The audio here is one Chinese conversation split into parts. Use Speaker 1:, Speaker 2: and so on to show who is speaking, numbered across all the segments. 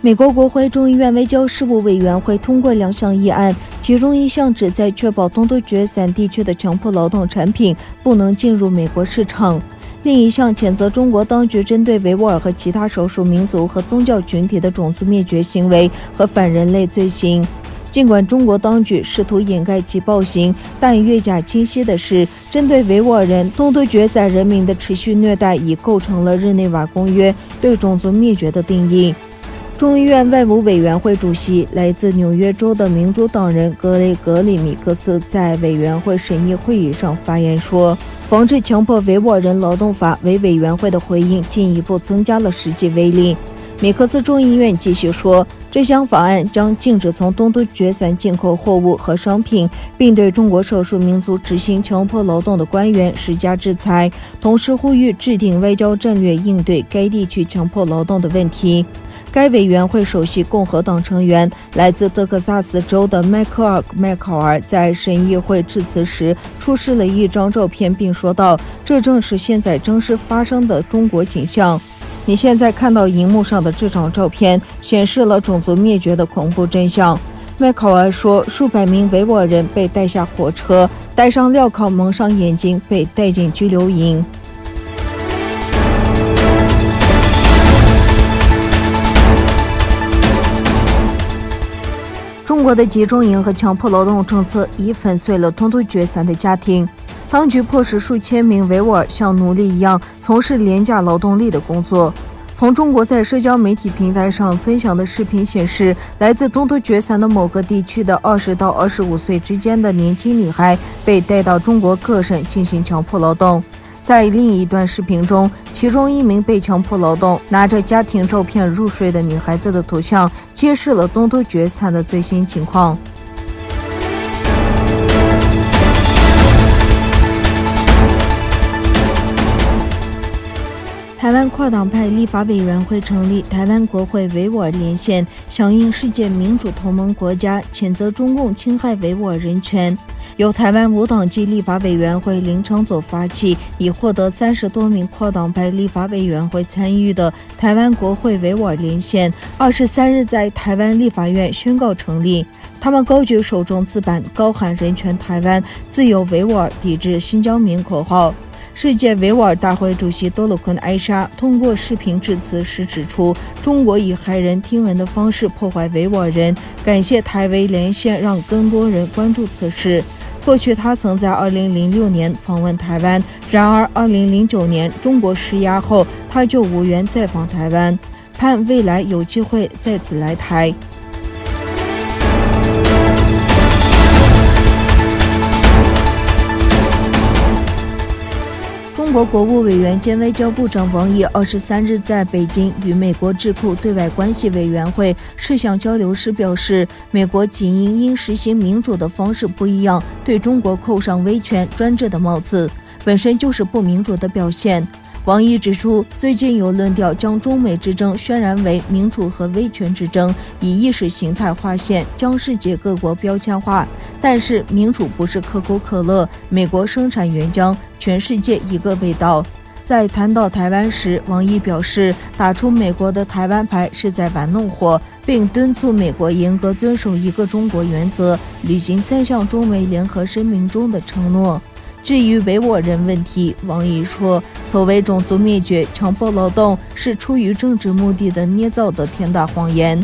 Speaker 1: 美国国会众议院外交事务委员会通过2项议案，其中一项旨在确保东突厥3地区的强迫劳动产品不能进入美国市场，另一项谴责中国当局针对维吾尔和其他少数民族和宗教群体的种族灭绝行为和反人类罪行。尽管中国当局试图掩盖其暴行，但越加清晰的是，针对维吾尔人、东突厥3人民的持续虐待已构成了日内瓦公约对种族灭绝的定义。众议院外务委员会主席、来自纽约州的民主党人格雷格里米克斯在委员会审议会议上发言说，防止强迫维吾尔人劳动法为委员会的回应进一步增加了实际威力。米克斯众议院继续说，这项法案将禁止从东突厥3进口货物和商品，并对中国少数民族执行强迫劳动的官员施加制裁，同时呼吁制定外交战略应对该地区强迫劳动的问题。该委员会首席共和党成员、来自德克萨斯州的迈克尔·麦考尔在审议会致辞时出示了一张照片，并说道，这正是现在正式发生的中国景象。你现在看到荧幕上的这张照片显示了种族灭绝的恐怖真相。麦考尔说，数百名维吾尔人被带下火车，戴上镣铐蒙上眼睛，被带进拘留营。中国的集中营和强迫劳动政策已粉碎了东突厥3的家庭，当局迫使数千名维吾尔像奴隶一样从事廉价劳动力的工作。从中国在社交媒体平台上分享的视频显示，来自东突厥3的某个地区的20到25岁之间的年轻女孩被带到中国各省进行强迫劳动。在另一段视频中，其中一名被强迫劳动、拿着家庭照片入睡的女孩子的图像揭示了东突厥3的最新情况。台湾跨党派立法委员会成立台湾国会维吾尔连线，响应世界民主同盟国家谴责中共侵害维吾尔人权。由台湾无党籍立法委员会林昶佐发起，已获得30多名跨党派立法委员会参与的台湾国会维吾尔连线，23日在台湾立法院宣告成立。他们高举手中字板，高喊人权台湾、自由维吾尔、抵制新疆棉口号。世界维吾尔大会主席多鲁坤埃沙通过视频致辞时指出，中国以骇人听闻的方式破坏维吾尔人，感谢台维连线让更多人关注此事。过去他曾在2006年访问台湾，然而2009年中国施压后，他就无缘再访台湾，盼未来有机会再次来台。中国国务委员兼外交部长王毅23日在北京与美国智库对外关系委员会事项交流时表示，美国仅因实行民主的方式不一样，对中国扣上威权专制的帽子，本身就是不民主的表现。王毅指出，最近有论调将中美之争渲染为民主和威权之争，以意识形态划线，将世界各国标签化。但是民主不是可口可乐，美国生产原浆，全世界一个味道。在谈到台湾时，王毅表示，打出美国的台湾牌是在玩弄火，并敦促美国严格遵守一个中国原则，履行3项中美联合声明中的承诺。至于维吾尔人问题，王毅说，所谓种族灭绝、强迫劳动是出于政治目的的捏造的天大谎言。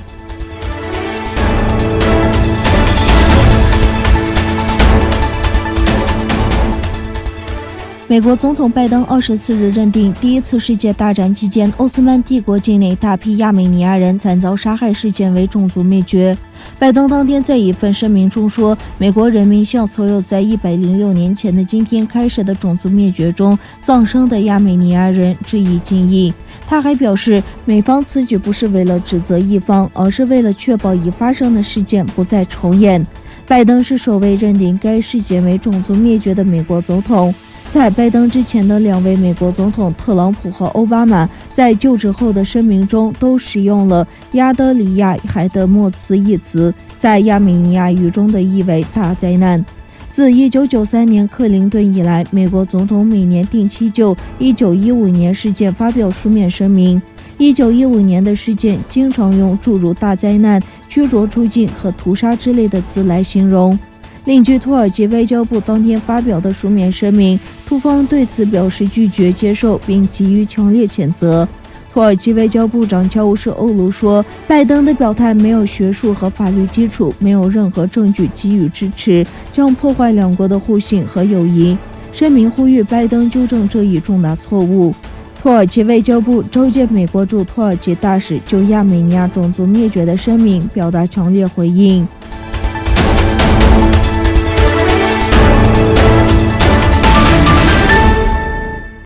Speaker 1: 美国总统拜登24日认定，第一次世界大战期间奥斯曼帝国境内大批亚美尼亚人惨遭杀害事件为种族灭绝。拜登当天在一份声明中说，美国人民向所有在106年前的今天开始的种族灭绝中丧生的亚美尼亚人致以敬意。他还表示，美方此举不是为了指责一方，而是为了确保已发生的事件不再重演。拜登是首位认定该事件为种族灭绝的美国总统。在拜登之前的2位美国总统特朗普和奥巴马在就职后的声明中都使用了亚德里亚海德莫茨一词，在亚美尼亚语中的意为大灾难。自1993年克林顿以来，美国总统每年定期就1915年事件发表书面声明。1915年的事件经常用诸如大灾难、驱逐出境和屠杀之类的词来形容。另据土耳其外交部当天发表的书面声明，土方对此表示拒绝接受，并给予强烈谴责。土耳其外交部长乔乌什欧卢说，拜登的表态没有学术和法律基础，没有任何证据给予支持，将破坏两国的互信和友谊。声明呼吁拜登纠正这一重大错误。土耳其外交部召见美国驻土耳其大使，就亚美尼亚种族灭绝的声明表达强烈回应。